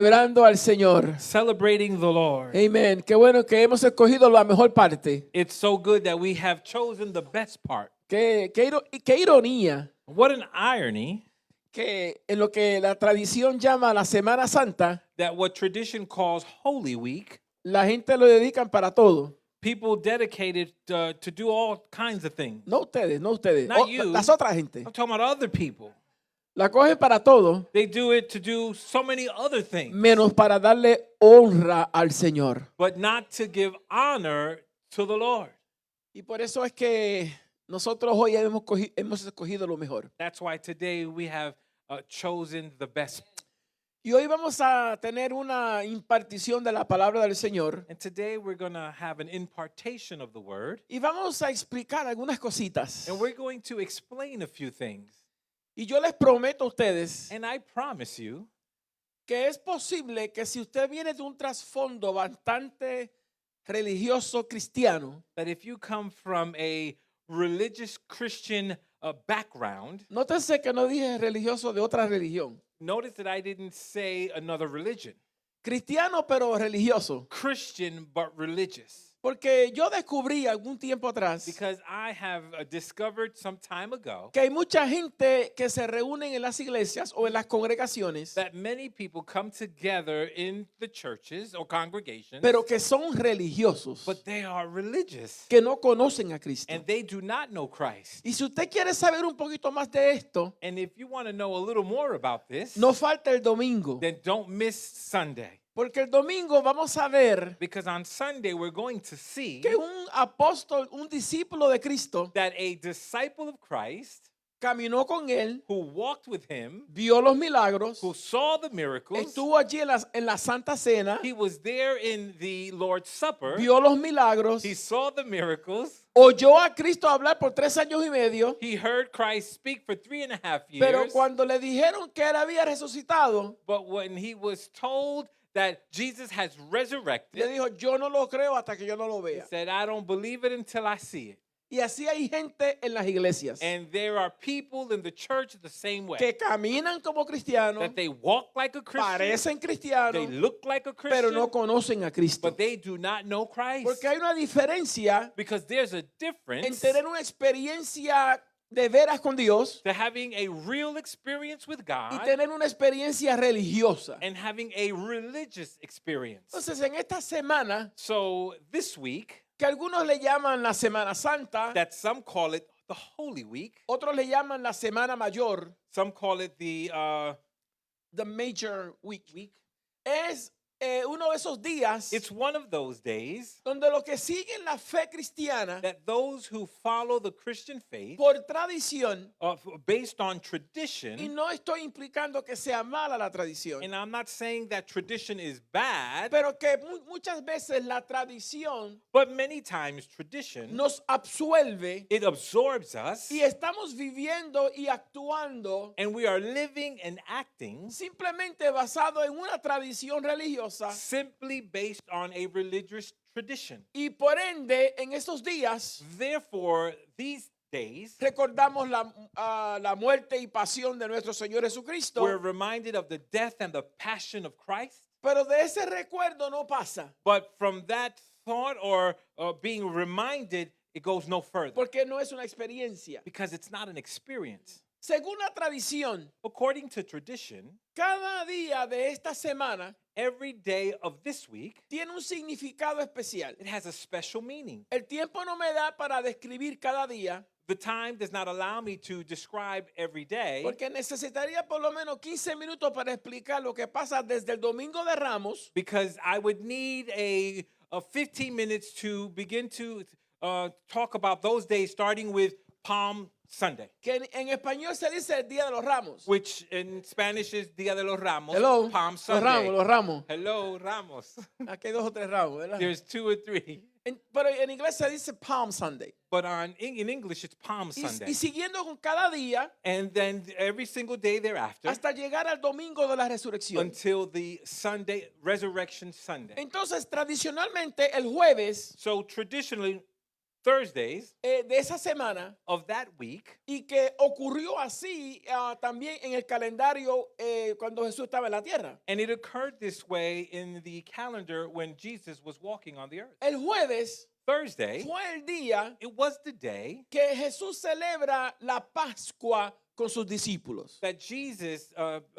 Celebrando al Señor. celebrating the Lord. Amén. Qué bueno que hemos escogido la mejor parte. It's so good that we have chosen the best part. Qué ironía What an irony que en lo que la tradición llama la Semana Santa, that what tradition calls Holy Week, la gente lo dedican para todo. people dedicated to do all kinds of things. No ustedes. Not you. Las otras gente. I'm talking about other people. La cogen para todo, They do it to do so many other things, menos para darle honra al Señor. but not to give honor to the Lord. Y por eso es que nosotros hoy hemos escogido lo mejor. That's why today we have chosen the best. Y hoy vamos a tener una impartición de la palabra del Señor. And today we're going to have an impartation of the word. Y vamos a explicar algunas cositas. And we're going to explain a few things. Y yo les prometo a ustedes And I promise you que es posible que si usted viene de un trasfondo bastante religioso cristiano, that if you come from a religious Christian background, nótese que no dije religioso de otra religión. notice that I didn't say another religion. Cristiano pero religioso. Christian but religious. Porque yo descubrí algún tiempo atrás Because I have discovered some time ago que hay mucha gente que se reúnen en las iglesias o en las congregaciones, that many people come together in the churches or congregations, pero que son religiosos, but they are religious que no conocen a Cristo. and they do not know Christ. Y si usted quiere saber un poquito más de esto, And if you want to know a little more about this, no falta el domingo. then don't miss Sunday. Porque el domingo vamos a ver Because on Sunday we're going to see que un apóstol, un discípulo de Cristo, that a disciple of Christ caminó con él, who walked with him, vio los milagros, who saw the miracles, estuvo allí en la Santa Cena, he was there in the Lord's Supper, vio los milagros, he saw the miracles, oyó a Cristo hablar por 3 años y medio, he heard Christ speak for 3.5 pero years, cuando le dijeron que él había resucitado, but when he was told that Jesus has le resurrected, dijo, yo no lo creo hasta que yo no lo he vea. said, I don't believe it until I see it. Y así hay gente en las iglesias And there are people in the church the same way, que caminan como cristianos, that they walk like a Christian, parecen they cristianos, look like a pero no Christian, conocen a Cristo. but they do not know Christ. Porque hay una diferencia Because there's a en difference tener una experiencia de veras con Dios to having a real experience with y God tener una experiencia religiosa. and having a religious experience. Entonces, en esta semana, So this week, que algunos le llaman la Semana Santa, that some call it the Holy Week, otros le llaman la Semana Mayor, some call it the the Major Week, es uno de esos días it's one of those days donde los que siguen la fe cristiana that those who follow the Christian faith por tradición, based on y tradition, no estoy implicando que sea mala la tradición, and I'm not saying that tradition is bad, pero que muchas veces la tradición but many times tradition, nos absuelve it absorbs us, y estamos viviendo y actuando and we are living and acting simplemente basado en una tradición religiosa simply based on a religious tradition. y por ende en estos días Therefore, these days, recordamos la muerte y pasión de nuestro Señor Jesucristo, we're reminded of the death and the passion of Christ. pero de ese recuerdo no pasa But from that thought or being reminded, it goes no further porque no es una experiencia. because it's not an experience. Según la tradición, According to tradition, cada día de esta semana every day of this week, tiene un significado especial. it has a special meaning. El tiempo no me da para describir cada día The time does not allow me to describe every day porque necesitaría por lo menos 15 minutos para explicar lo que pasa desde el Domingo de Ramos because I would need a 15 minutes to begin to talk about those days starting with Palm Sunday, que en español se dice el Día de los Ramos. which in Spanish is Dia de los Ramos, Hello, Palm los Sunday. ramos. Hello, Ramos. Aquí hay 2 o 3 ramos, ¿verdad? There's 2 or 3. Pero en inglés se dice Palm Sunday. But in English, it's Palm Y Sunday. siguiendo con cada día And then every single day thereafter hasta llegar al Domingo de la Resurrección. until the Sunday, Resurrection Sunday. Entonces, tradicionalmente, el jueves So traditionally, Thursdays de esa semana of that week, y que ocurrió así también en el calendario cuando Jesús estaba en la tierra. and it occurred this way in the calendar when Jesus was walking on the earth. El jueves Thursday, fue el día it was the day que Jesús celebra la Pascua con sus discípulos. that Jesus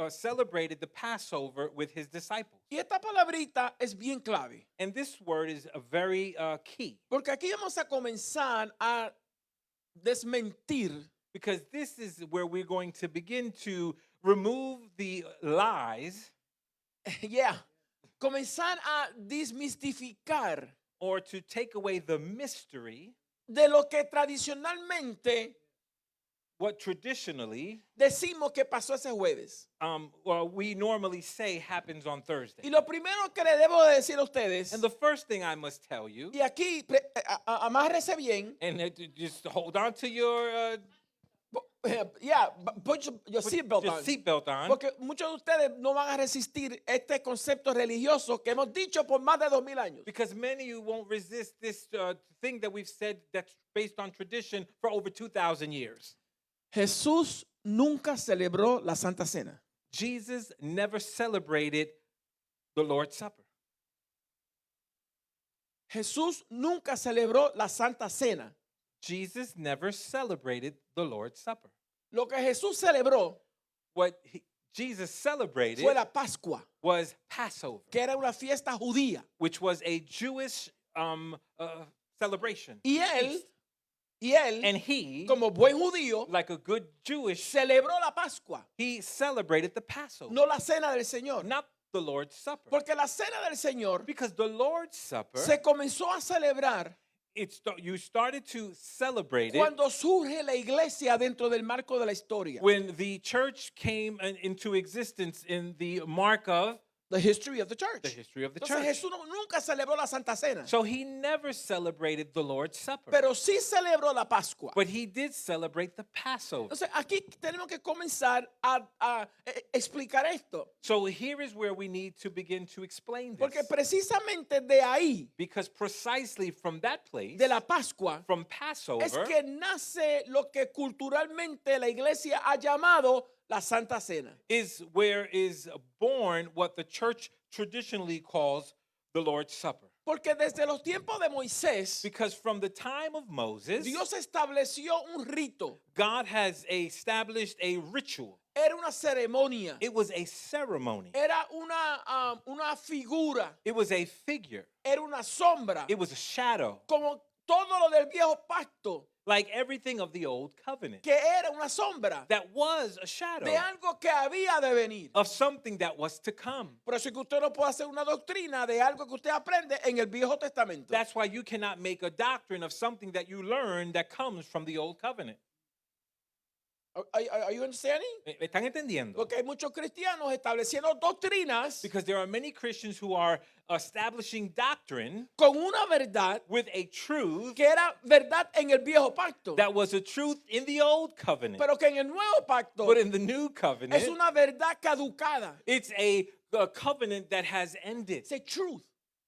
celebrated the Passover with his disciples. Y esta palabrita es bien clave, And this word is a very key porque aquí vamos a comenzar a desmentir because this is where we're going to begin to remove the lies yeah, comenzar a desmistificar or to take away the mystery, de lo que tradicionalmente what traditionally decimos que pasó ese jueves. well, we normally say happens on Thursday. Y lo primero que le debo de decir a ustedes, And the first thing I must tell you, y aquí amárrese bien, and just hold on to your yeah, put your seatbelt your on. seatbelt on, Porque muchos de ustedes no van a resistir este concepto religioso que hemos dicho por más de 2000 años. because many of you won't resist this thing that we've said that's based on tradition for over 2,000 years. Jesús nunca celebró la Santa Cena. Jesus never celebrated the Lord's Supper. Jesús nunca celebró la Santa Cena. Jesus never celebrated the Lord's Supper. Lo que Jesús celebró What Jesus celebrated fue la Pascua, was Passover, que era una fiesta judía. which was a Jewish celebration. Y él, feast. y él, And he, como buen judío, like a good Jewish, celebró la Pascua, he celebrated the Passover, no la cena del Señor. not the Lord's Supper. Porque la cena del Señor Because the Lord's Supper, se comenzó a celebrar you started to celebrate it cuando surge la iglesia dentro del marco de la historia. when the church came into existence in the mark of The history of the church. the history of the Entonces church. Jesús nunca celebró la Santa Cena, So he never celebrated the Lord's Supper, pero sí celebró la Pascua. but he did celebrate the Passover. Entonces aquí tenemos que comenzar a explicar esto, So here is where we need to begin to explain porque this. precisamente de ahí, Because precisely from that place, de la Pascua, from es Passover, que nace lo que culturalmente la iglesia ha llamado la Santa Cena. is where is born what the church traditionally calls the Lord's Supper. Porque desde los tiempos de Moisés, Because from the time of Moses, Dios estableció un rito, God has established a ritual. era una ceremonia, It was a ceremony. era una figura, It was a figure. era una sombra, It was a shadow. como todo lo del viejo pacto, Like everything of the old covenant. que era una sombra That was a shadow de algo que había de venir. of something that was to come. Por eso es que usted no puede hacer una doctrina de algo que usted aprende en el Viejo Testamento. That's why you cannot make a doctrine of something that you learn that comes from the old covenant. Are you understanding? ¿Me están entendiendo? Porque hay muchos cristianos estableciendo doctrinas Because there are many Christians who are establishing doctrine con una verdad with a truth que era verdad en el Viejo Pacto, that was a truth in the old covenant. pero que en el Nuevo Pacto But in the new es covenant, una verdad caducada. it's a covenant that has ended. It's a truth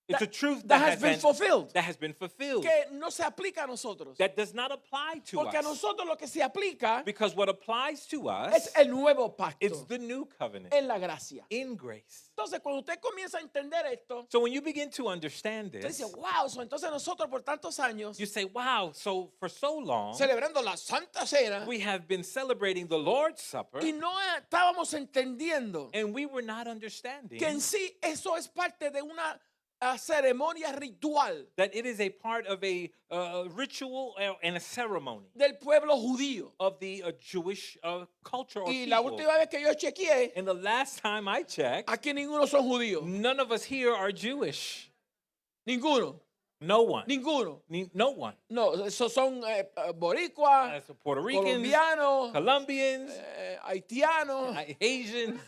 It's that- a truth that has been fulfilled, that has been fulfilled. que no se aplica a nosotros. That does not apply to Porque a us. nosotros lo que se aplica Because what applies to us, es el Nuevo Pacto it's the new covenant en la gracia. in grace. Entonces, cuando usted comienza a entender esto, So when you begin to understand usted this, dice, wow, entonces nosotros por tantos años you say, wow, so for so long, celebrando la Santa Cena we have been celebrating the Lord's Supper, y no estábamos entendiendo and we were not understanding que en sí eso es parte de una ceremonia ritual that it is a part of a ritual and a ceremony del pueblo judío. of the Jewish culture or Y la people. última vez que yo chequeé, And the last time I checked, aquí ninguno son judíos. none of us here are Jewish. Ninguno. No one. Ninguno. No one. No, esos son boricuas, So Puerto Ricans, colombianos, Colombians, haitianos, Asians,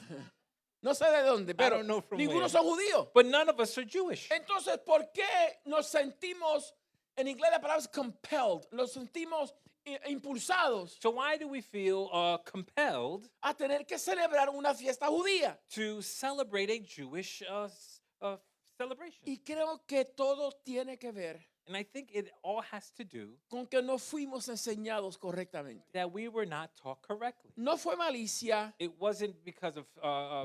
no sé de dónde, pero don't know from ninguno where. son judíos. but none of us are Jewish. Entonces, ¿por qué nos sentimos, en inglés la palabra es compelled, nos sentimos impulsados So why do we feel compelled a tener que celebrar una fiesta judía? to celebrate a Jewish celebration? Y creo que todo tiene que ver And I think it all has to do con que no fuimos enseñados correctamente. that we were not taught correctly. No fue malicia, It wasn't because of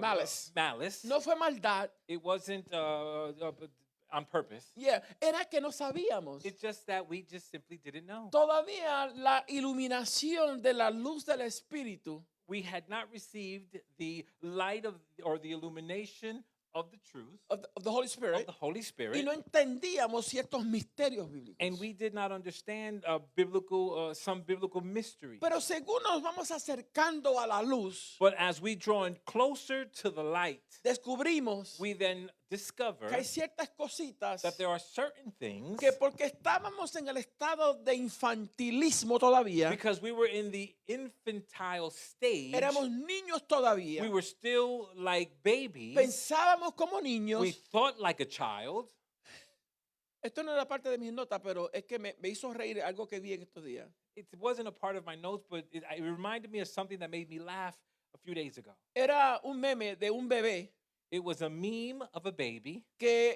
Malice. malice. no fue maldad, It wasn't on purpose. yeah, era que no sabíamos. It's just that we just simply didn't know. Todavía la iluminación de la luz del Espíritu We had not received the light of or the illumination of the truth of the Holy of Spirit the Holy y Spirit. no entendíamos ciertos misterios bíblicos. And we did not understand some biblical mysteries. Pero según nos vamos acercando a la luz, But as we draw in closer to the light, descubrimos we then discover que hay ciertas cositas that there are certain things, que porque estábamos en el estado de infantilismo todavía, because we were in the infantile stage, éramos niños todavía, we were still like babies, pensábamos como niños. we thought like a child. Esto no era parte de mis notas, pero es que me hizo reír algo que vi en estos días. It wasn't a part of my notes, but it reminded me of something that made me laugh a few days ago. Era un meme de un bebé It was a meme of a baby que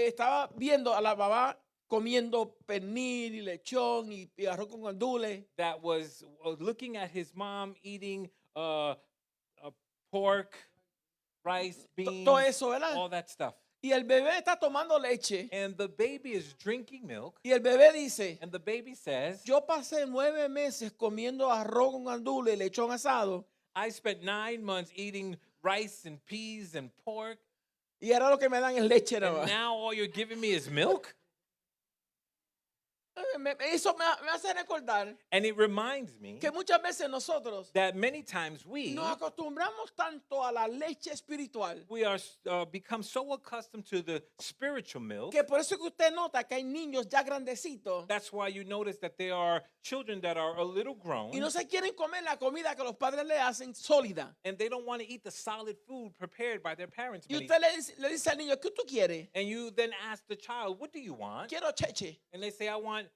estaba viendo a la mamá comiendo pernil y lechón y arroz con gandules. that was looking at his mom eating pork, rice, beans, Todo eso, ¿verdad? all that stuff. Y el bebé está tomando leche And the baby is drinking milk, y el bebé dice, and the baby says, yo pasé 9 meses comiendo arroz con gandules y lechón asado I spent 9 months eating rice and peas and pork, y ahora lo que me dan es leche nada and más. now all you're giving me is milk? Eso me hace recordar And it reminds me que muchas veces nosotros that many times we nos acostumbramos tanto a la leche espiritual are become so accustomed to the spiritual milk. que por eso que usted nota que hay niños ya grandecitos That's why you notice that there are children that are a little grown, y no se quieren comer la comida que los padres le hacen sólida. and they don't want to eat the solid food prepared by their parents. Y many usted le dice al niño, ¿qué tú quieres? And you then ask the child, what do you want? Quiero cheche. And they say, I want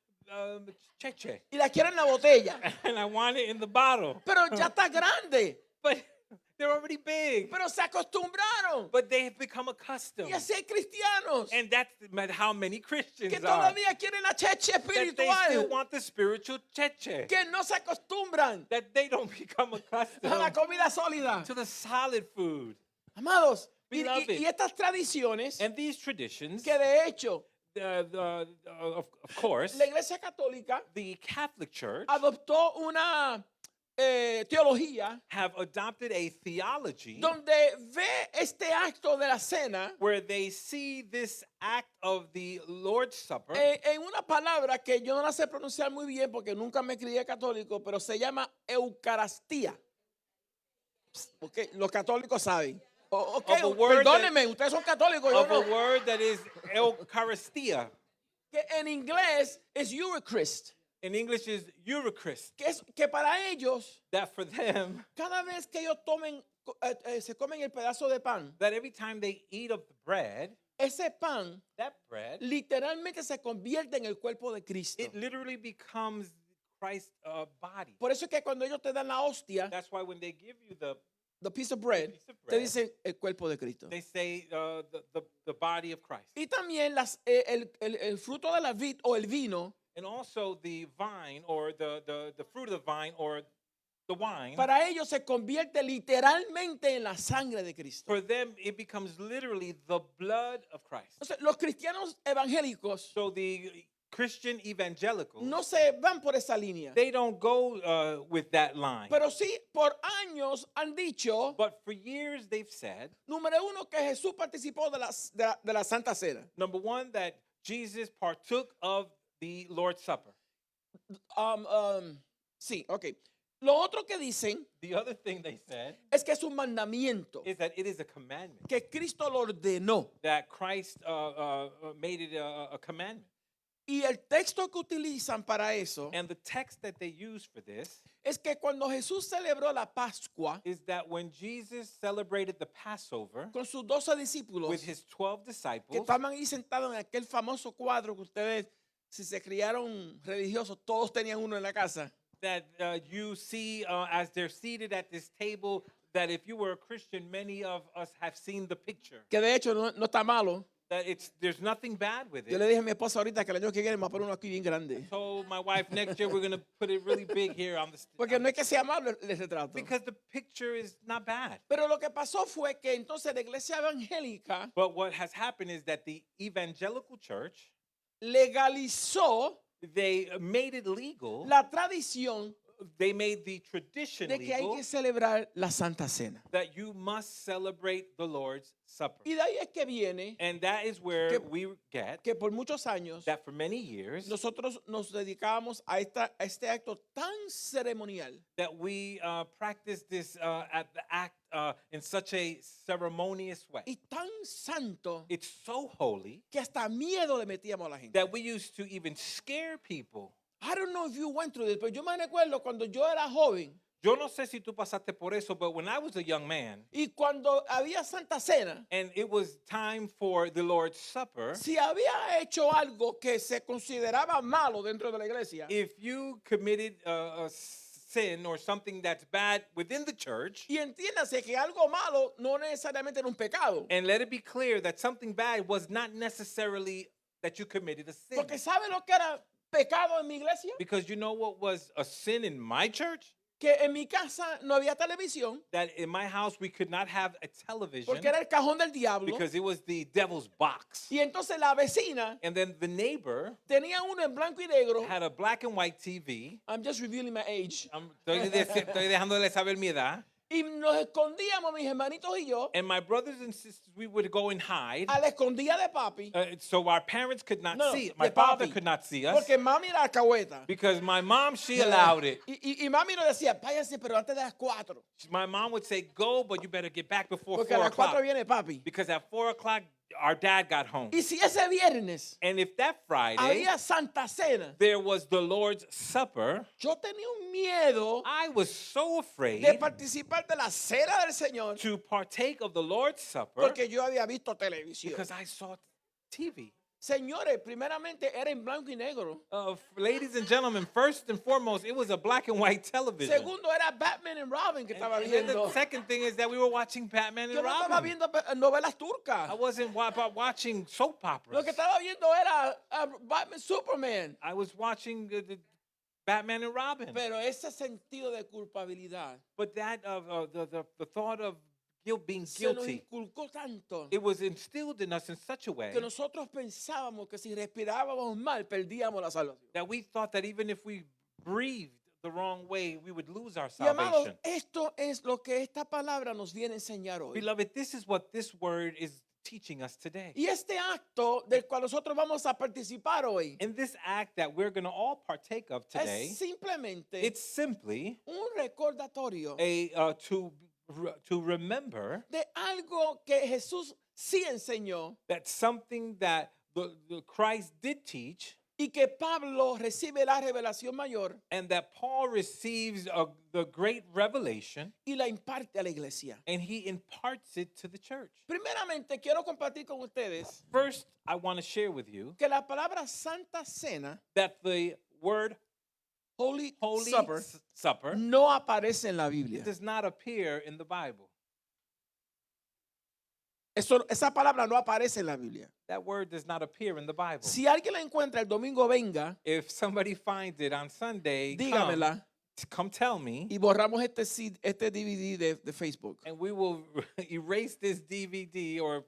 cheche. Y la quiero en la botella. And I want it in the bottle. Pero ya está grande. But they're already big. Pero se acostumbraron. But they have become accustomed. Y así hay cristianos And that's how many Christians que are. todavía quieren la cheche That they still espiritual. want the spiritual cheche. Que no se acostumbran That they don't become a la accustomed comida sólida. to the solid food. Amados, Beloved. y estas tradiciones And these traditions, que de hecho of course, la Iglesia Católica the Catholic Church adoptó una teología have adopted a theology donde ve este acto de la cena where they see this act of the Lord's Supper en una palabra que yo no la sé pronunciar muy bien porque nunca me crié católico, pero se llama Eucaristía. Okay, los católicos saben. Okay, Of a word perdónenme, ustedes son católicos, yo of a no. word that is Eucharistia. Que en inglés es Eucharist. In English is Eucharist. Que para ellos, That for them, cada vez que ellos se comen el pedazo de pan, that every time they eat of the bread, ese pan that bread, literalmente se convierte en el cuerpo de Cristo. it literally becomes Christ's body. Por eso es que cuando ellos te dan la hostia, That's why when they give you the piece of bread, piece of te bread, dicen el cuerpo de Cristo. they say the body of Christ. Y también el fruto de la vid o el vino, And also the vine or the fruit of the vine or the wine, para ellos se convierte literalmente en la sangre de Cristo. for them it becomes literally the blood of Christ. Entonces, los cristianos evangélicos So the Christian evangelicals, no se van por esa línea. they don't go with that line. Pero sí, por años han dicho, But for years they've said, número uno, que Jesús participó de la Santa Cena. number one, that Jesus partook of the Lord's Supper. Sí, ok. Lo otro que dicen The other thing they said es que es un mandamiento is that it is a commandment, que Cristo lo ordenó. that Christ made it a commandment. Y el texto que utilizan para eso And the text that they use for this es que cuando Jesús celebró la Pascua is that when Jesus celebrated the Passover con sus 12 discípulos with his 12 que disciples, estaban ahí sentados en aquel famoso cuadro que ustedes, si se criaron religiosos, todos tenían uno en la casa. that you see as they're seated at this table, that if you were a Christian, many of us have seen the picture. Que de hecho no está malo. that there's nothing bad with Yo it. le dije a mi esposa ahorita que el año que viene me voy a poner uno aquí bien grande. Told my wife next year we're gonna put it really big here on the Porque no es que sea malo el retrato. because the picture is not bad. Pero lo que pasó fue que entonces la iglesia evangélica But what has happened is that the evangelical church, legalizó they made it legal. la tradición They made the tradition de que hay legal que celebrar la Santa Cena. that you must celebrate the Lord's Supper. Y de ahí es que viene And that is where que- we get que por muchos años that for many years nosotros nos dedicábamos a este acto tan ceremonial that we practice this at the act in such a ceremonious way. y tan santo It's so holy que hasta miedo le metíamos a la gente. that we used to even scare people. I don't know if you went through this, pero yo me recuerdo cuando yo era joven Yo no sé si tú pasaste por eso, but when I was a young man y cuando había Santa Cena, and it was time for the Lord's Supper, si había hecho algo que se consideraba malo dentro de la iglesia, if you committed a sin or something that's bad within the church, y entiéndase que algo malo no necesariamente era un pecado. and let it be clear that something bad was not necessarily that you committed a sin. Porque ¿sabe lo que era pecado en mi iglesia? Because you know what was a sin in my church? Que en mi casa no había televisión That in my house we could not have a television porque era el cajón del diablo. because it was the devil's box. Y entonces la vecina And then the neighbor tenía uno en blanco y negro. had a black and white TV. I'm just revealing my age. Estoy dejándole saber mi edad. Y nos escondíamos, mis hermanitos y yo, And my brothers and sisters, we would go and hide. a la escondida de papi. So our parents could not No, see it. My de father papi. could not see us. Porque mami era alcahueta. Because my mom, she allowed it. Y mami nos decía, váyase, pero antes de las 4. My mom would say, go, but you better get back before Porque a 4 las 4 o'clock. viene papi. Because at 4 o'clock, our dad got home. Y si ese viernes And if that Friday, había Santa Cena, there was the Lord's Supper, yo tenía un miedo I was so afraid de participar de la cena del Señor to partake of the Lord's Supper porque yo había visto televisión. because I saw TV. Señores, primeramente era en blanco y negro. Ladies and gentlemen, first and foremost, it was a black and white television. Segundo era Batman and Robin que estaba And then viendo. the second thing is that we were watching Batman Yo and no estaba Robin. viendo novelas I turcas. wasn't watching soap Lo operas. que estaba viendo era Batman Superman. I was watching the Batman and Robin. Pero ese sentido de culpabilidad But that the thought of being se nos guilty, inculcó tanto it was instilled in us in such a way que nosotros pensábamos que si respirábamos mal perdíamos la salvación. that we thought that even if we breathed the wrong way, we would lose our Y amados, salvation. esto es lo que esta palabra nos viene a enseñar hoy. Beloved, this is what this word is teaching us today. Y este acto del cual nosotros vamos a participar hoy In this act that we're going to all partake of today, es simplemente it's simply un recordatorio to remember de algo que Jesús sí enseñó that something that the Christ did teach y que Pablo recibe la revelación mayor and that Paul receives the great revelation y la imparte a la iglesia. and he imparts it to the church. Primeramente, quiero compartir con ustedes First, I want to share with you que la palabra Santa Cena, that the word Holy, Holy Supper, Supper no aparece en la Biblia. does not appear in the Bible. Esa palabra no aparece en la Biblia. That word does not appear in the Bible. Si alguien la encuentra el domingo, venga, If somebody finds it on Sunday, dígamela come tell me, y borramos este DVD de Facebook. and we will erase this DVD or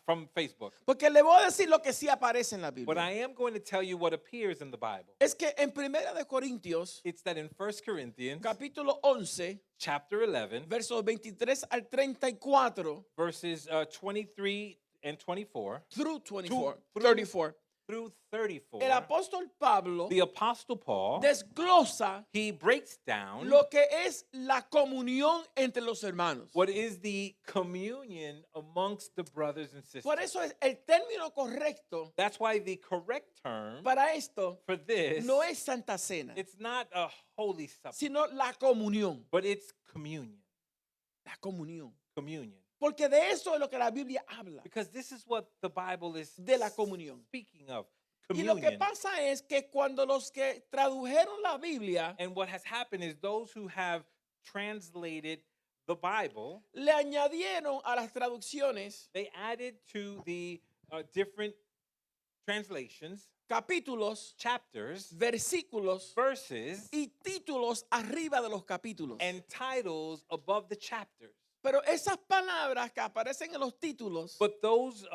from Facebook. Porque le voy a decir lo que sí aparece en la But Biblia. I am going to tell you what appears in the Bible. Es que en Primera de Corintios, It's that in 1 Corinthians capítulo 11, chapter 11, versos 23 al 34 verses 23 and 24 through 24, Through- 34, through 34, el apóstol Pablo the Apostle Paul, desglosa he breaks down lo que es la comunión entre los hermanos. what is the communion amongst the brothers and sisters. Por eso es el término correcto That's why the correct term para esto for this, no es Santa Cena, it's not a holy supper, sino la comunión. but it's communion. La comunión. Communion. Porque de eso es lo que la Biblia habla, Because this is what the Bible is de la comunión. speaking of. Y lo que Communion. pasa es que cuando los que tradujeron la Biblia And what has happened is those who have translated the Bible, le añadieron a las traducciones they added to the different translations, capítulos, chapters, versículos verses, y títulos arriba de los capítulos. and titles above the chapters. Pero esas palabras que aparecen en los títulos But those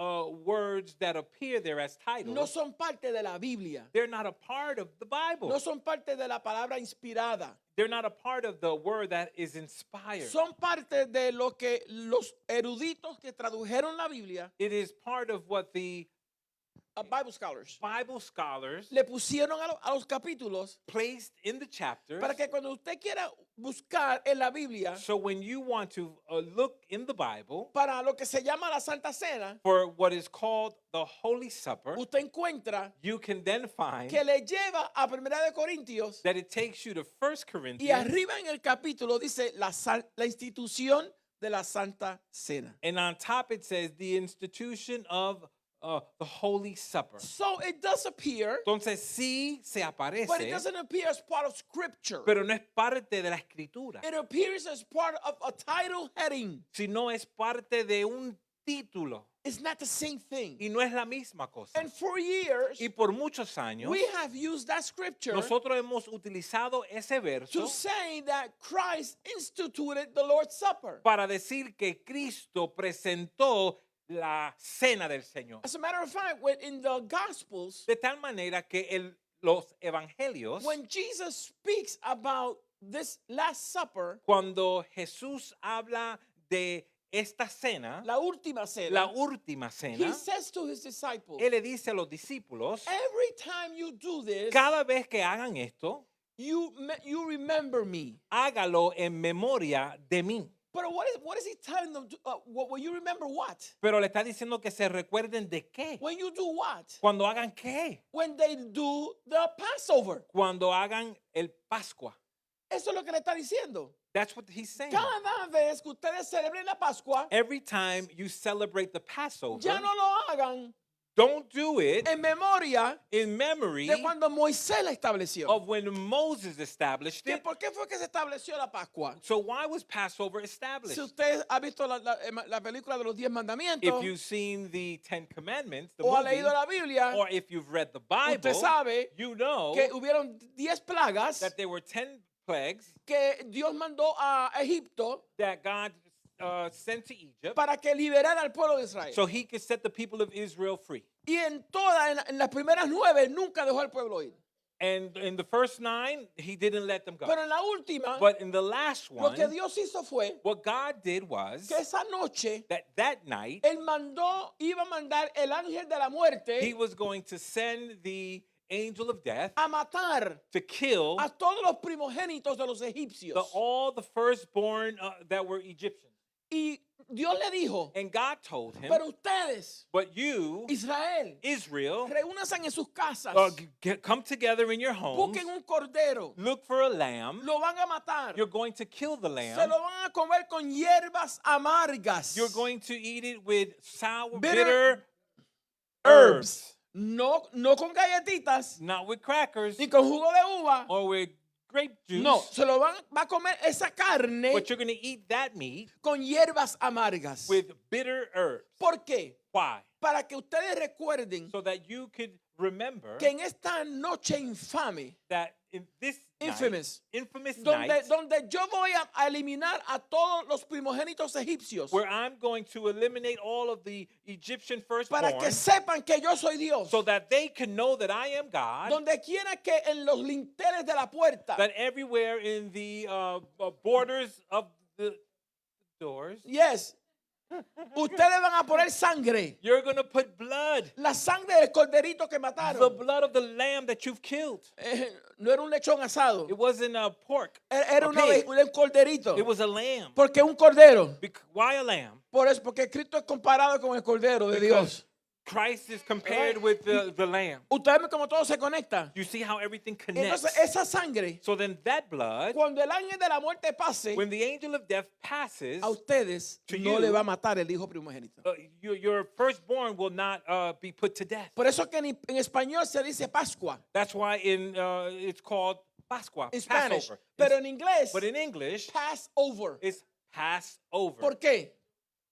words that appear there as no titles, son parte de la Biblia. they're not a part of the Bible. No son parte de la palabra inspirada. They're not a part of the word that is inspired. Son parte de lo que los eruditos que tradujeron la Biblia, It is part of what the Bible scholars, Bible scholars le pusieron a los capítulos placed in the chapters. para que cuando usted quiera buscar en la Biblia So when you want to look in the Bible para lo que se llama la Santa Cena, for what is called the Holy Supper, usted encuentra you can then find que le lleva a Primera de Corintios that it takes you to 1 y Corinthians, arriba en el capítulo dice la institución de la Santa Cena. and on top it says the institution of the Holy Supper. So it does appear, Entonces sí se but it aparece, doesn't appear as part of Scripture. pero no es parte de la escritura, It appears as part of a title heading. sino es parte de un título It's not the same thing. y no es la misma cosa. And for years, Y por muchos años we have used that scripture nosotros hemos utilizado ese verso to say that Christ instituted the Lord's Supper. para decir que Cristo presentó la cena del Señor. As a matter of fact, when in the Gospels, De tal manera que los evangelios, when Jesus speaks about this Last Supper, cuando Jesús habla de esta cena, la última cena, la última he cena, says to his disciples, Él le dice a los discípulos, every time you do this, cada vez que hagan esto, you remember me. hágalo en memoria de mí. But what is he telling them? Will you remember what? Pero le está diciendo que se recuerden de qué. When you do what? Cuando hagan qué. When they do the Passover. Cuando hagan el Pascua. Eso es lo que le está diciendo. That's what he's saying. Cada vez que ustedes celebren la Pascua, Every time you celebrate the Passover, ya no lo hagan don't do it en memoria in memory de cuando Moisés la estableció. of when Moses established ¿Que it. ¿Por qué fue que se estableció la Pascua? So why was Passover established? Si usted ha visto la película de los 10 mandamientos If you've seen the Ten Commandments, the o ha movie, leído la Biblia, or if you've read the Bible, usted sabe you know que hubieron 10 plagas that there were 10 plagues que Dios mandó a Egipto that God sent to Egypt para que liberara al pueblo de Israel. so he could set the people of Israel free. Y en las primeras 9 nunca dejó al pueblo ir. And in the first 9, he didn't let them go. Pero en la última, But in the last lo one, que Dios hizo fue what God did was que esa noche that night, Él iba a mandar el ángel de la muerte he was going to send the angel of death a matar to kill a todos los primogénitos de los egipcios. all the firstborn that were Egyptians. Y Dios le dijo, And God told him, pero ustedes, but you, Israel, Israel, reúnanse en sus casas, come together in your homes, busquen un cordero, look for a lamb, lo van a matar, you're going to kill the se lamb, lo van a comer con hierbas amargas, you're going to eat it with sour, Bitter bitter herbs, no con galletitas, not with crackers ni con jugo de uva, or with grape juice, no, va a comer esa carne but you're going to eat that meat con hierbas amargas. with bitter herbs. ¿Por qué? Why? Para que ustedes recuerden So that you could remember que en esta noche infame, that in this infamous, infamous night, donde yo voy a eliminar a todos los primogénitos egipcios, where I'm going to eliminate all of the Egyptian firstborn, para que sepan que yo soy Dios. so that they can know that I am God, Donde quiera que en los linteles de la puerta, that everywhere in the borders of the doors, yes, ustedes van a poner sangre, you're going to put blood, la sangre del corderito que the mataron. blood of the lamb that you've killed. No era un lechón asado, It wasn't a pork, era a pig. un corderito. It was a lamb. Porque un cordero, Why a lamb? por eso, porque Cristo es comparado con el cordero de Dios. Christ is compared with the lamb. Ustedes ven cómo todo se conecta. You see how everything connects. Entonces esa sangre, So then that blood, cuando el ángel de la muerte pase, when the angel of death passes, a ustedes to no you, le va a matar el hijo primogénito. your firstborn will not be put to death. Por eso que en español se dice Pascua, That's why it's called Pascua, en Spanish. Passover. Pero en inglés, But in English, Passover. it's Passover. ¿Por qué?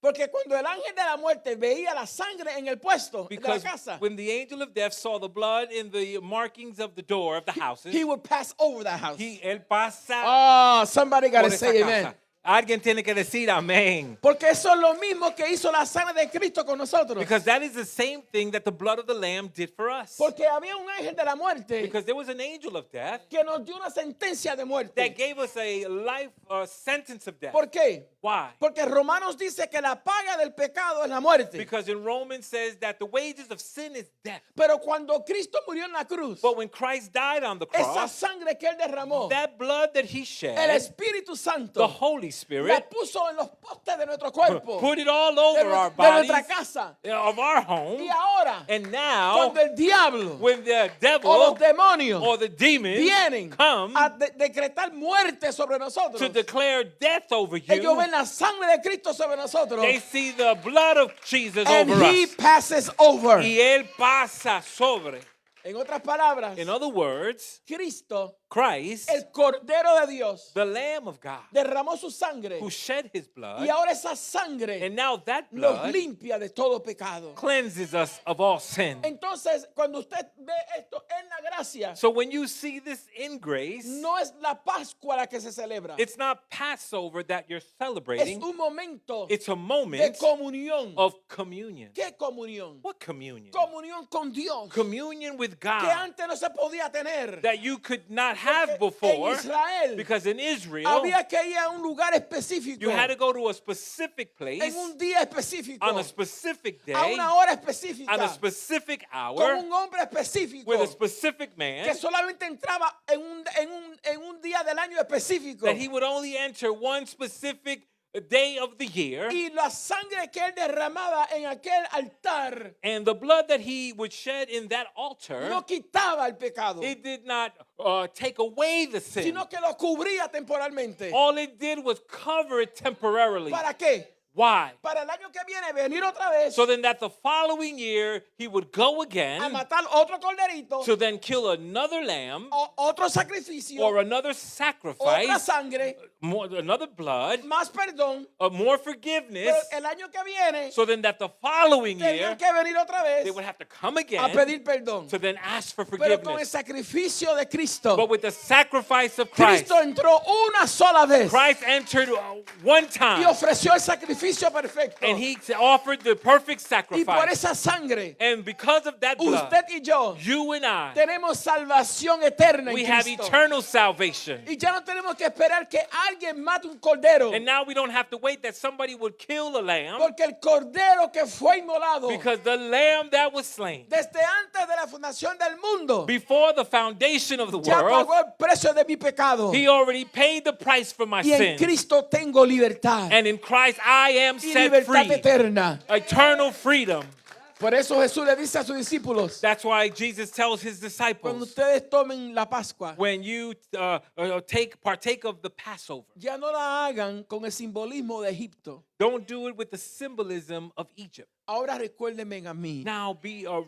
Porque cuando el ángel de la muerte veía la sangre en el puesto de la Because casa, when the angel of death saw the blood in the markings of the door of the houses, he would pass over that house. él pasa Oh, somebody got por to esa say casa. amen. Alguien tiene que decir amén. Porque eso es lo mismo que hizo la sangre de Cristo con nosotros. Because that is the same thing that the blood of the Lamb did for us. Porque había un ángel de la muerte Because there was an angel of death que nos dio una sentencia de that muerte. gave us a life sentence of death. ¿Por qué? Why? Porque Romanos dice que la paga del pecado es la muerte. Because in Romans says that the wages of sin is death. Pero cuando Cristo murió en la cruz, But when Christ died on the esa cross, sangre que él derramó, that blood that he el shed, Espíritu the Santo Holy la Spirit, puso en los postes de nuestro cuerpo, put it all de, over our de bodies, nuestra casa. of our home. Y ahora, And now, cuando el diablo when the o los devil demonios or the demons vienen come a decretar muerte sobre nosotros, to declare death over ellos you, ven la sangre de Cristo sobre nosotros, they see the blood of Jesus and over he us. passes over. Y él pasa sobre. En otras palabras, In other words, Cristo, Christ, el Cordero de Dios, the Lamb of God, derramó su sangre who shed his blood, y ahora esa sangre and now that nos blood limpia de todo pecado. cleanses us of all sin. Entonces, cuando usted ve esto en la gracia, So when you see this in grace, no es la Pascua la que se celebra. it's not Passover that you're Es celebrating. un momento It's a de moment comunión. of communion. ¿Qué comunión? What communion? Comunión con Dios. Communion with Que God antes no se podía tener. that you could not have Porque before, en Israel because in Israel, había que ir a un lugar específico, you had to go to a specific place en un día específico, on a specific a day, una hora específica, on a specific con hour, un hombre específico, with a specific que man, solamente entraba en un día del año específico. that he would only enter one specific day of the year, Y la sangre que él derramaba en aquel altar and the blood that he would shed in that altar, no quitaba el pecado, it did not take away the sin. sino que lo cubría temporalmente. All it did was cover it temporarily. ¿Para qué? Why? Para el año que viene venir otra vez So then that the following year he would go a again matar otro corderito, to then kill another lamb otro sacrificio, or another otra sacrifice, sangre, another blood, más perdón. more Pero forgiveness. el año que viene So then that the following tenían year que venir otra vez they would have to come a again pedir perdón. to then ask for Pero con el forgiveness. sacrificio de Cristo, But with the sacrifice of Christ, Cristo entró una sola vez Christ entered one y time ofreció el sacrificio perfecto. and he offered the perfect Y por sacrifice. esa sangre, And because of that blood, usted y yo you and I, tenemos salvación eterna we en have Cristo. eternal salvation. Y ya no tenemos que esperar que alguien mate un cordero, And now we don't have to wait that somebody would kill a lamb, porque el cordero que fue inmolado because the lamb that was slain desde antes de la fundación del mundo before the foundation of the ya world, pagó el precio de mi pecado. he already paid the price for my Y en sin. Cristo tengo libertad And in Christ I am y set libertad free. eterna. Eternal freedom. Por eso Jesús le dice a sus discípulos, That's why Jesus tells his cuando disciples, ustedes tomen la Pascua, when you partake of the Passover, ya no la hagan con el simbolismo de Egipto. don't do it with the symbolism of Egypt. Ahora recuérdenme a mí. Now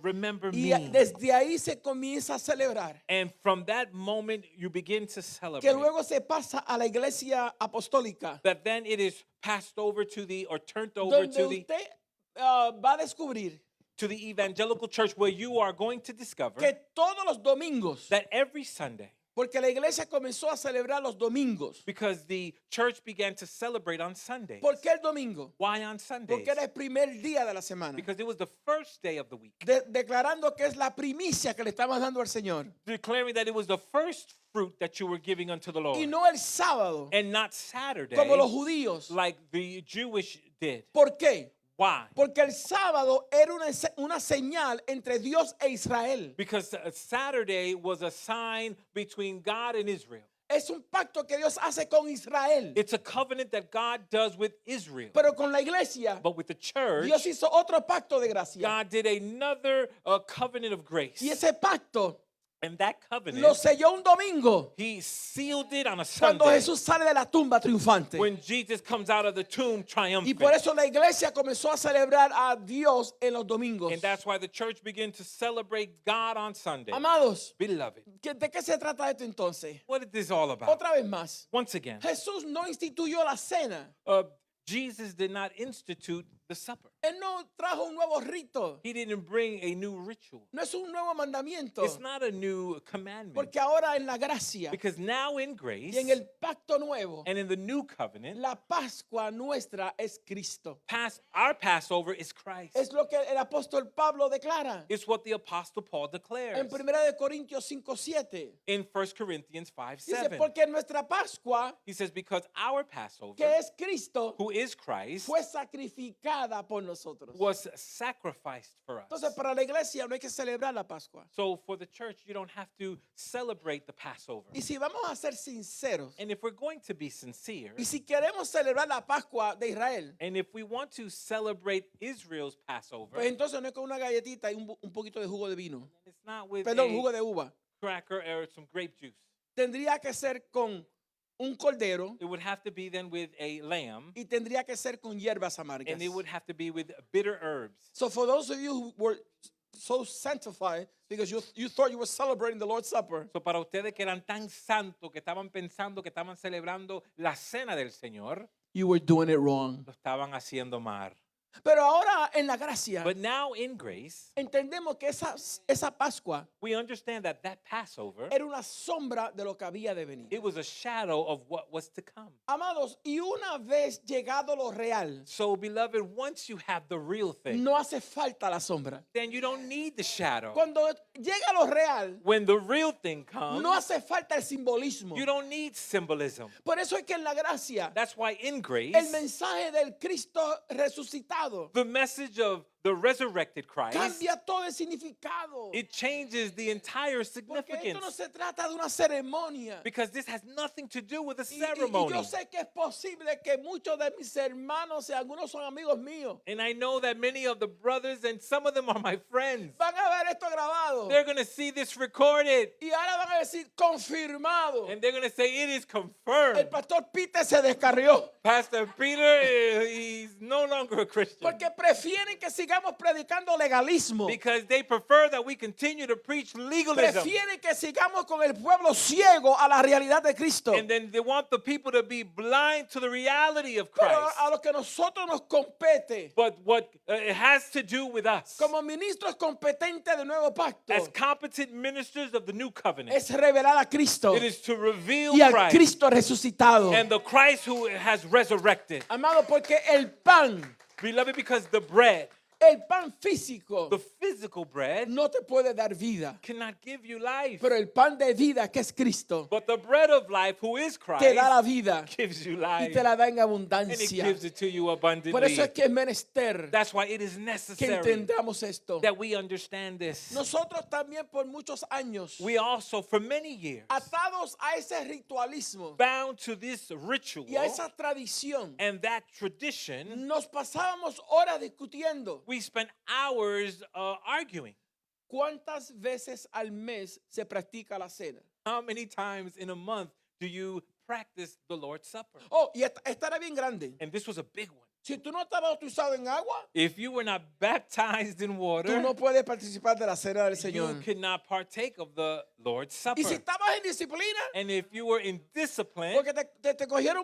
remember Y me. desde ahí se comienza a celebrar, And from that moment you begin to que celebrate. luego se pasa a la iglesia apostólica, That then it is passed over to the, or turned over donde to the usted va a descubrir evangelical church, where you are going to discover que todos los domingos, that every Sunday, porque la iglesia comenzó a celebrar los domingos. because the church began to celebrate on Sundays. ¿Por qué el domingo? Why on Sundays? Porque era el primer día de la semana. Because it was the first day of the week, Declarando que es la primicia que le estamos dando al Señor. declaring that it was the first fruit that you were giving unto the Lord, Y no el sábado, and not Saturday como los judíos. like the Jewish did. ¿Por qué? Why? Porque el sábado era una señal entre Dios e Israel. Because Saturday was a sign between God and Israel. Es un pacto que Dios hace con Israel. It's a covenant that God does with Israel. Pero con la iglesia, But with the church, Dios hizo otro pacto de gracia. God did another covenant of grace. Y ese pacto And that covenant, lo selló un domingo, he sealed it on a cuando Sunday Jesús sale de la tumba triunfante. when Jesus comes out of the tomb Y triumphant. por eso la iglesia comenzó a celebrar a Dios en los domingos. And that's why the church began to celebrate God on Sunday. Amados, Beloved, ¿de qué se trata esto entonces? what is this all about? Otra vez más, Once again, Jesús no instituyó la cena Jesus did not institute the supper. Él no trajo un nuevo rito. He didn't bring a new ritual. No es un nuevo mandamiento. It's not a new commandment. Porque ahora en la gracia Because now in y grace en el pacto nuevo, and in the new covenant, la Pascua nuestra es Cristo. our Passover is Christ. Es lo que el apóstol Pablo declara It's what the Apostle Paul en declares 1 de Corintios 5:7. in 1 Corinthians 5, Dice, 7. porque nuestra Pascua, He says, because our Passover, que es Cristo, who is Christ, fue sacrificada por nosotros. was sacrificed for us. Entonces, para la iglesia no hay que celebrar la Pascua. So for the church, you don't have to celebrate the Passover. Y si vamos a ser sinceros, And if we're going to be sincere, y si queremos celebrar la Pascua de Israel, and if we want to celebrate Israel's Passover, pues entonces no es con una galletita y un poquito de jugo de vino. it's not with Perdón, a jugo de uva. cracker or some grape juice. Tendría que ser con un cordero It would have to be then with a lamb, y tendría que ser con hierbas amargas. and it would have to be with bitter herbs. So for those of you who were so sanctified because you thought you were celebrating the Lord's Supper, So para ustedes que eran tan santos, que estaban pensando que estaban celebrando la cena del Señor, you were doing it wrong. lo estaban haciendo mal. Pero ahora en la gracia But now in grace, entendemos que esa Pascua we understand that that Passover, era una sombra de lo que había de venir. it was a shadow of what was to come. Amados, y una vez llegado lo real, So beloved, once you have the real thing, no hace falta la sombra. then you don't need the shadow. Cuando llega lo real, When the real thing comes, no hace falta el simbolismo. you don't need symbolism. Por eso es que en la gracia, That's why in grace, el mensaje del Cristo resucitado the message of the resurrected Christ, cambia todo el significado. it changes the entire Porque esto no significance. se trata de una ceremonia. Because this has nothing to do with a Y ceremony. yo sé que es posible que muchos de mis hermanos, y algunos son amigos míos, And I know that many of the brothers and some of them are my friends. van a ver esto grabado. They're going to see this recorded. Y ahora van a decir confirmado. And they're going to say it is El confirmed. pastor Peter se descarrió. Pastor Peter, he's no longer a Christian. Porque prefieren que sigamos predicando legalismo. Because they prefer that we continue to preach legalism. Prefieren que sigamos con el pueblo ciego a la realidad de Cristo. And then they want the people to be blind to the reality of Pero Christ. a lo que nosotros nos compete, But what it has to do with us como ministros competentes del nuevo pacto, as competent ministers of the new covenant, es revelar a Cristo it is to reveal y al Christ Cristo resucitado. and the Christ who has resurrected. Amado, porque el pan, Beloved, because the bread, el pan físico, the physical bread, no te puede dar vida. cannot give you life. Pero el pan de vida, que es Cristo, But the bread of life, who is Christ, te da la vida gives you y life. te la da en And it abundancia. gives it to you Por abundantly. eso es que es menester That's why it is que necessary entendamos esto. that we understand this. Nosotros también por muchos años, We also, for many years, atados a ese ritualismo bound to this ritual y a esa tradición, and that tradition, nos pasábamos horas discutiendo we spent hours arguing. cuántas veces al mes se practica la cena. How many times in a month do you practice the Lord's Supper? Oh, y esta era bien grande. And this was a big one. Si tú no estás bautizado en agua, If you were not baptized in tú water, no puedes participar de la cena del you Señor. could not partake of the Lord's Supper. Y si estabas en disciplina, And if you were in discipline, porque te cogieron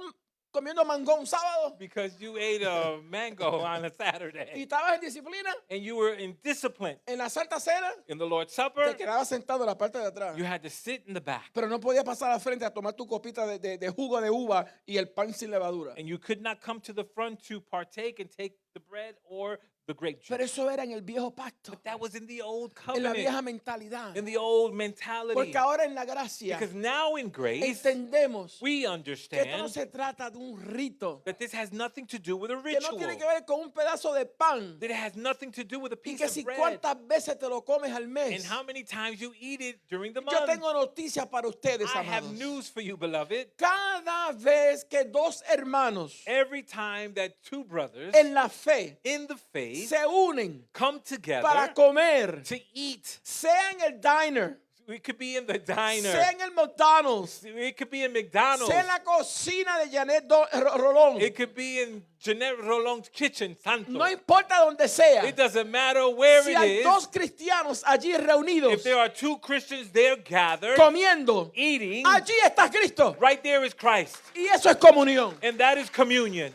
comiendo mango un sábado because you ate a mango on a y Saturday, estabas en disciplina, and you were in discipline en la Santa Cena, in the Lord's te Supper, quedabas sentado en la parte de atrás. you had to sit in the back. Pero no podías pasar al frente a tomar tu copita de jugo de uva y el pan sin levadura. And you could not come to the front to partake and take the bread or the grape Pero juice. eso era en el viejo pacto, But that was in the old en la covenant, vieja mentalidad. in the old mentality. Porque ahora en la gracia Because now in grace, entendemos we que esto no understand se trata de un rito, that this has nothing to do with a que no ritual, tiene que ver con un pedazo de pan that it has nothing to do with a y piece que of si bread, cuántas veces te lo comes al and mes. how many times you eat it during the Yo month. tengo noticias para ustedes, I have amados. news for you, beloved. Cada vez que dos hermanos Every time that two brothers en la fe in the faith se unen come together para comer, to eat, sea en el diner, it could be in the diner, sea en el McDonald's, it could be in McDonald's, sea en la cocina de Janet Rolón, it could be in Jeanette Rolon's kitchen, Santo. no importa donde sea. It doesn't matter where Si it hay is. dos cristianos allí reunidos If there are two Christians there gathered, comiendo, eating, allí está Cristo. right there is Christ. Y eso es comunión. And that is communion.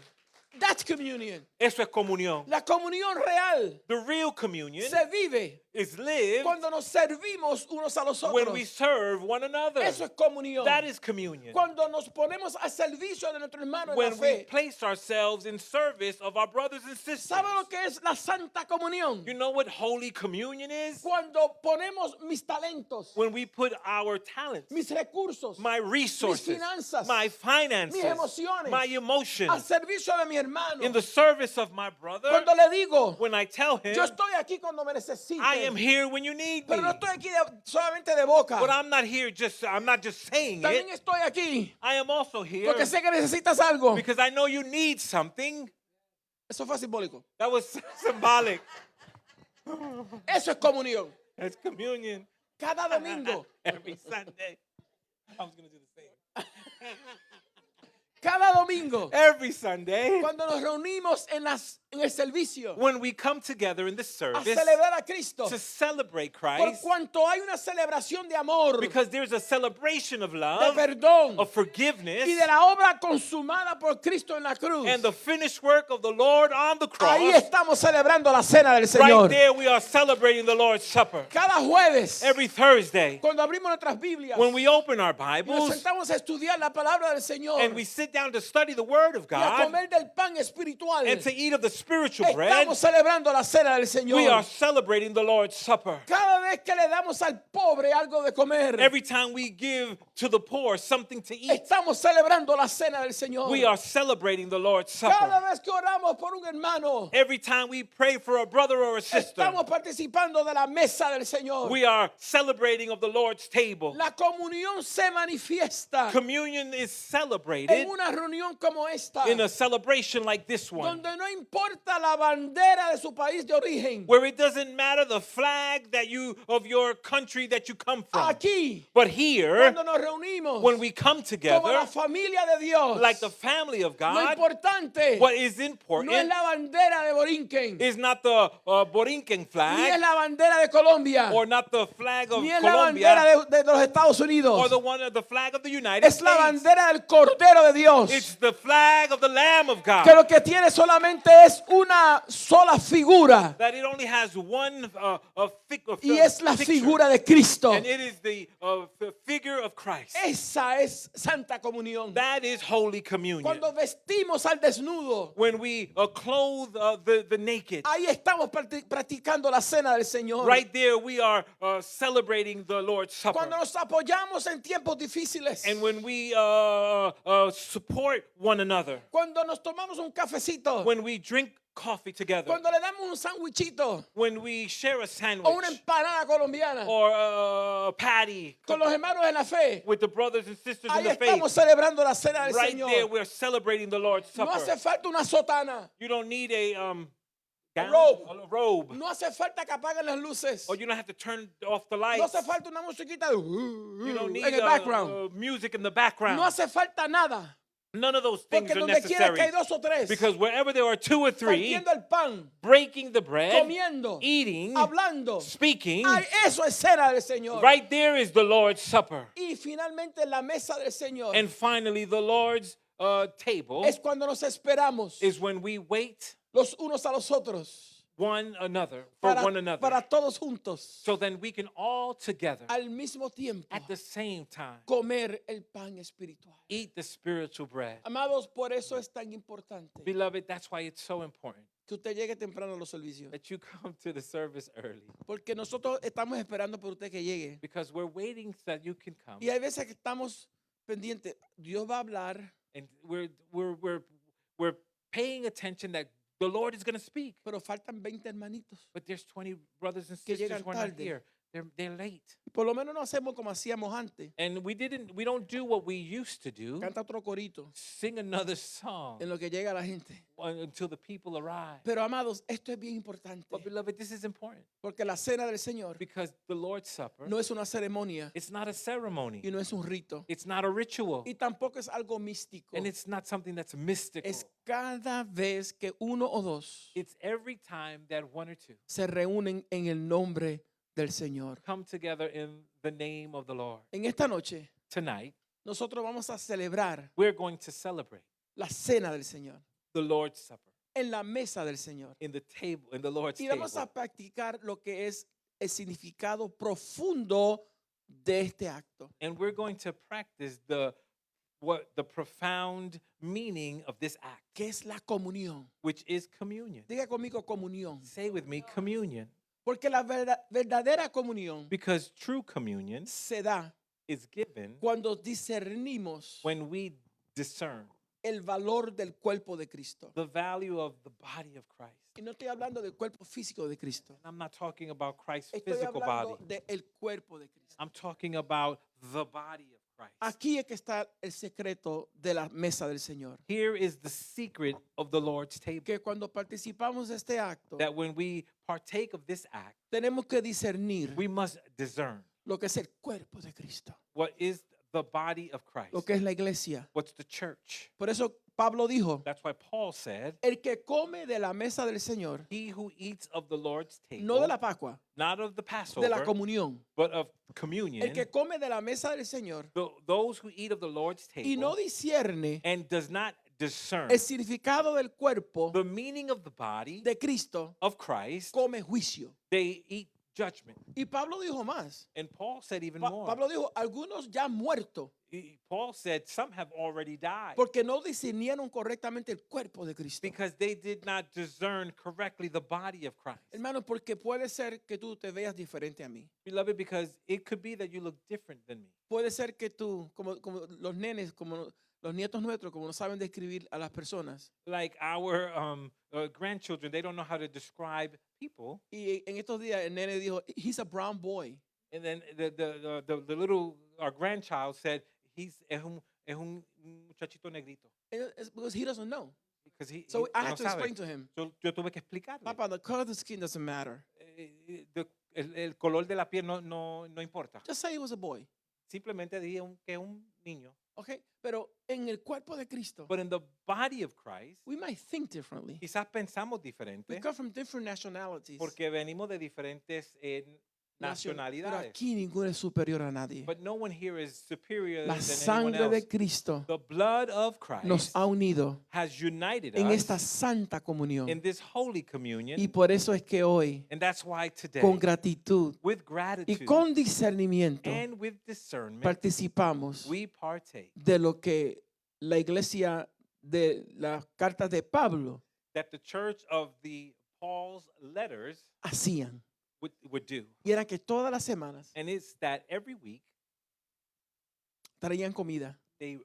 That's communion. Eso es comunión. La comunión real The real communion se vive is lived cuando nos servimos unos a los when we otros. serve one another. Eso es comunión. That is communion. Cuando nos ponemos al servicio de nuestro hermano en la When we fe. place ourselves in service of our brothers and sisters. ¿Sabe lo que es la Santa Comunión? You know what Holy Communion is? Cuando ponemos mis talentos, When we put our talents, mis recursos, my resources, finanzas, my finances, mis emociones, my al emotions servicio de mi hermano. in the service of my brother. Cuando le digo, When I tell him, yo estoy aquí cuando me necesite, I am here when you need me. pero no estoy aquí solamente de boca. But I'm not here I'm not just saying También it. estoy aquí I am also here porque sé que necesitas algo. because I know you need something. Eso fue simbólico. That was symbolic. Eso es comunión. That's communion. Cada domingo, Every Sunday. I was going to do the same. cada domingo, Every Sunday, cuando nos reunimos en el servicio when we come together in the a service celebrar a Cristo, to celebrate por Christ, cuanto hay una celebración de amor, because there's a celebration of de love, perdón of forgiveness, y de la obra consumada por Cristo en la cruz. and the finished work of the Lord on the Ahí cross. estamos celebrando la cena del Right Señor. there, we are celebrating the Lord's Supper. Cada jueves, Every Thursday, cuando abrimos nuestras Biblias when we open our y nos Bibles sentamos a estudiar la palabra del Señor and we sit down to study the Word of y a God comer del pan espiritual, and to eat of the spiritual bread, estamos celebrando la cena del we are Señor. celebrating the Lord's Supper. Cada vez que le damos al pobre algo de comer, Every time we give to the poor something to eat, estamos celebrando la cena del Señor. we are celebrating the Lord's Cada Supper. vez que oramos por un hermano, Every time we pray for a brother or a sister, estamos participando de la mesa del Señor. we are celebrating of the Lord's table. La comunión se manifiesta Communion is en celebrated una reunión como esta, in a celebration like this one, donde no importa la bandera de su país de origen. where it doesn't matter the flag that of your country that you come from. Aquí, But here, cuando nos reunimos when we come como together, la familia de Dios, like the family of lo God, importante what is no es important la bandera de Borinquen, is not the Borinquen ni es flag, la bandera de Colombia, or not the flag of ni es la bandera Colombia, de los Estados or Unidos. the flag of the United Es la States. bandera del Cordero de Dios, It's the flag of the Lamb of que God. lo que tiene solamente es una sola figura, That it only has one y es la picture, figura de Cristo. and it is the figure of Christ. Esa es Santa Comunión. That is Holy Communion. Cuando vestimos al desnudo, When we clothe the naked, ahí estamos practicando la cena del Señor. right there we are celebrating the Lord's Supper. Cuando nos apoyamos en tiempos difíciles, And when we support one another, cuando nos tomamos un cafecito, when we drink coffee together, cuando le damos un sándwichito when we share a o sandwich una empanada colombiana or a patty con los hermanos en la fe, with the brothers and sisters in ahí the faith, estamos celebrando la cena del right there Señor. we're celebrating the Lord's No Supper. hace falta una sotana, You don't need a gown, robe. a robe, no hace falta que apaguen las luces, or you don't have to turn off the no lights. hace falta una musiquita You don't need en el background. music in the background. No hace falta nada, None of those things porque are donde quiera que hay necessary. dos o tres Because wherever there are two or three, partiendo el pan, breaking the bread, comiendo, eating, hablando, speaking, ay, eso es cena del Señor. right there is the Lord's Supper. Y finalmente la mesa del Señor And finally, the Lord's table es cuando nos esperamos is when we wait los unos a los otros one another for one another. para todos juntos So then we can all together al mismo tiempo at the same time comer el pan espiritual. eat the spiritual bread. Amados, por eso es tan importante Beloved, that's why it's so important que usted llegue temprano a los servicios, that you come to the service early, porque nosotros estamos esperando por usted que llegue. because we're waiting so that you can come. Y hay veces que estamos pendientes, Dios va a hablar, And we're paying attention that the Lord is going to speak. pero faltan 20 hermanitos. But there's 20 brothers and Que sisters llegan who are not tarde. here. They're late. Por lo menos no hacemos como hacíamos antes. And we don't do what we used to do. Canta otro corito Sing another song en lo que llega la gente. until the people arrive. Pero amados, esto es bien importante, But beloved, this is important porque la cena del Señor because the Lord's Supper, no es una ceremonia it's not a ceremony. y no es un rito It's not a ritual. y tampoco es algo místico. And it's not something that's mystical. Es cada vez que uno o dos It's every time that one or two se reúnen en el nombre del Señor. come together in the name of the Lord. En esta noche Tonight, nosotros vamos a celebrar we're going to celebrate la cena del Señor. the Lord's Supper, en la mesa del Señor. in the table, in the Lord's Y vamos a table. practicar lo que es el significado profundo de este acto. And we're going to practice the profound meaning of this act, Que es la comunión. which is communion. Diga conmigo comunión. Say with me, communion. Porque la verdadera comunión Because true communion se da is given cuando discernimos when we discern el valor del cuerpo de Cristo. the value of the body of Christ. Y no estoy hablando del cuerpo físico de Cristo. And I'm not talking about Christ's Estoy physical body. hablando del cuerpo de Cristo. I'm talking about the body of Christ. Aquí es que está el secreto de la mesa del Señor. Here is the secret of the Lord's table. Que cuando participamos de este acto, That when we partake of this act, tenemos que discernir we must discern lo que es el cuerpo de Cristo, what is the body of Christ, lo que es la iglesia. what's the church. Por eso Pablo dijo, That's why Paul said, el que come de la mesa del Señor, he who eats of the Lord's table, no de la Pascua, not of the de la Passover, comunión. but of communion, El que come de la mesa del Señor those who eat of the Lord's y no table discierne and does not discern el significado del cuerpo the meaning of the body de Cristo, of Christ, come juicio. they eat judgment. Y Pablo dijo más. And Paul said even more. Pablo dijo, algunos ya muertos Paul said some have already died porque no discernieron correctamente el cuerpo de Cristo. because they did not discern correctly the body of Christ. Hermano, porque puede ser que tú te veas diferente a mí. Beloved, because it could be that you look different than me. Puede ser que tú, como los nenes, como los nietos nuestros, como no saben describir a las personas. Like our grandchildren, they don't know how to describe people. Y en estos días el nene dijo, he's a brown boy. And then the little, our grandchild said, es un muchachito negrito. It's because he doesn't know. Because So I no had to sabe. explain to him, Yo tuve que explicarle. Papa, the color of the skin doesn't matter. El color de la piel no importa. Just say he was a boy. Simplemente dije que es un niño. Okay? Pero en el cuerpo de Cristo, But in the body of Christ, we might think differently. quizás pensamos We diferente come from different nationalities. porque venimos de diferentes Pero nacionalidades. aquí ninguno es superior a nadie. But no one here is superior La than anyone sangre else. de Cristo The blood of nos Christ ha unido has united en us esta santa comunión. in this holy communion. Y por eso es que hoy, And that's why today, con gratitud with y gratitude con discernimiento, and with discernment, participamos we partake de lo que la iglesia de las cartas de Pablo that the church of the Paul's letters hacían. would do. Y era que todas las semanas And it's that every week traían comida they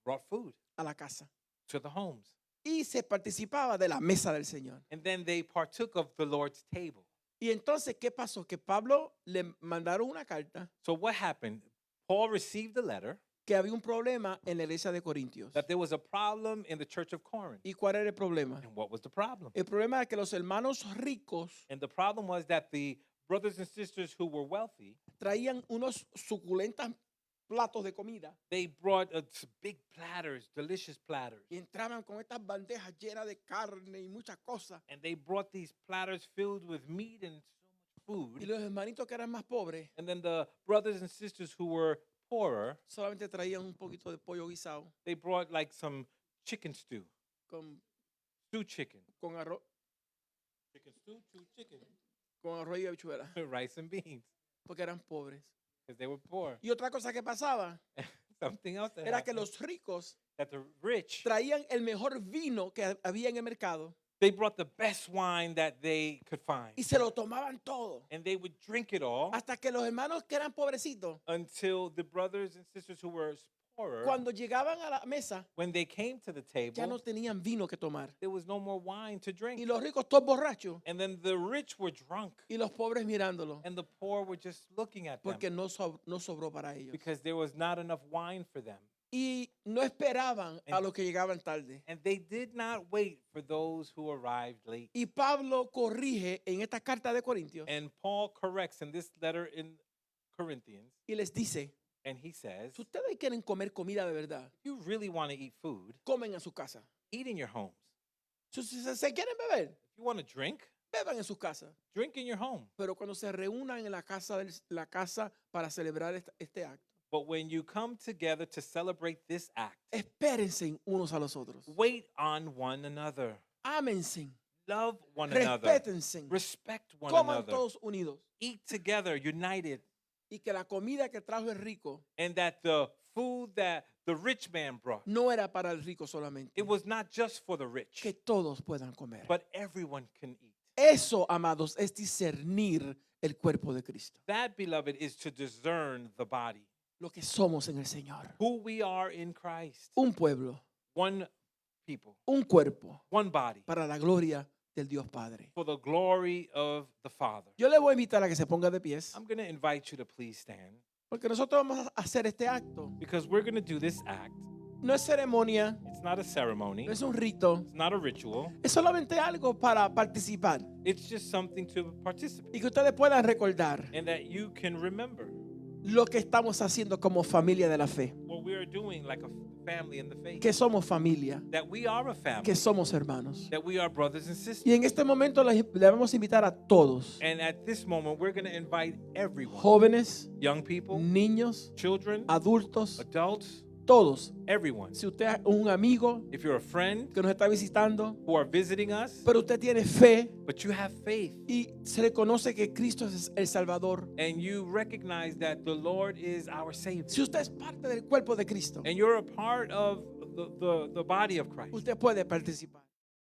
brought food a la casa. to the homes. Y se participaba de la mesa del Señor. And then they partook of the Lord's table. Y entonces, ¿qué pasó? Que Pablo le mandaron una carta So what happened? Paul received a letter que había un problema en la iglesia de Corintios. that there was a problem in the church of Corinth. ¿Y cuál era el problema? And what was the problem? El problema era que los hermanos ricos And the problem was that the brothers and sisters who were wealthy, traían unos suculentos platos de comida they brought big platters, delicious platters. y entraban con estas bandejas llenas de carne y muchas cosas. And they brought these platters filled with meat and so much Y food. los hermanitos que eran más pobres And then the brothers and sisters who were poorer, solamente traían un poquito de pollo guisado they brought like some chicken stew, con, stew chicken. con arroz, Chicken stew, chicken. con arroz y habichuela, Rice and beans, porque eran pobres. because they were poor. Y otra cosa que pasaba Something else that era que happened, los ricos that the rich, traían el mejor vino que había en el mercado they brought the best wine that they could find. y se lo tomaban todo. And they would drink it all Hasta que los hermanos que eran pobrecitos, until the brothers and sisters who were poorer, cuando llegaban a la mesa, when they came to the ya no table, tenían vino que tomar. there was no more wine to Y drink. los ricos todos borrachos And then the rich were drunk, y los pobres mirándolo and the poor were just looking at them porque no sobró para ellos. because there was not enough wine for them. Y no esperaban a los que llegaban tarde. And they did not wait for those who arrived late. Y Pablo corrige en esta carta de Corintios And Paul corrects in this letter in Corinthians, y les dice, and he says, si ustedes quieren comer comida de verdad, if you really want to eat food, comen en su casa. eat in your homes. Si se quieren beber, If you want to drink, beban en sus casas. drink in your home. Pero cuando se reúnan en la casa para celebrar este acto, But when you come together to celebrate this act, espérense unos a los otros. wait on one another. Ámense, Love one another. respétense, Respect one coman another. todos unidos. Eat together, united. Y que la comida que trajo el rico And that the food that the rich man brought, no era para el rico solamente. it was not just for the rich, Que todos puedan comer. but everyone can eat. Eso, amados, es discernir el cuerpo de Cristo. That, beloved, is to discern the body, Lo que somos en el Señor. who we are in Christ. Un pueblo, One people, un cuerpo one body, para la gloria del Dios Padre. for the glory of the Father. Yo le voy a invitar a que se ponga de pies I'm going to invite you to please stand, porque nosotros vamos a hacer este acto. because we're going to do this act. No es ceremonia, It's not a ceremony, no es un rito, it's not a ritual, es solamente algo para participar it's just something to participate y que ustedes puedan recordar and that you can remember lo que estamos haciendo como familia de la fe. what we are doing like a family in the faith. Que somos familia, That we are a family, que somos hermanos. that we are brothers and sisters. Y en este momento le vamos a invitar a todos, And at this moment, we're going to invite everyone, jóvenes, young people, niños, children, adultos, adults, todos. everyone. Si usted es un amigo If you're a friend que nos está visitando, who are visiting us, pero usted tiene fe but you have faith y se reconoce que Cristo es el Salvador. and you recognize that the Lord is our Savior, Si usted es parte del cuerpo de Cristo, and you're a part of the body of Christ, usted puede participar.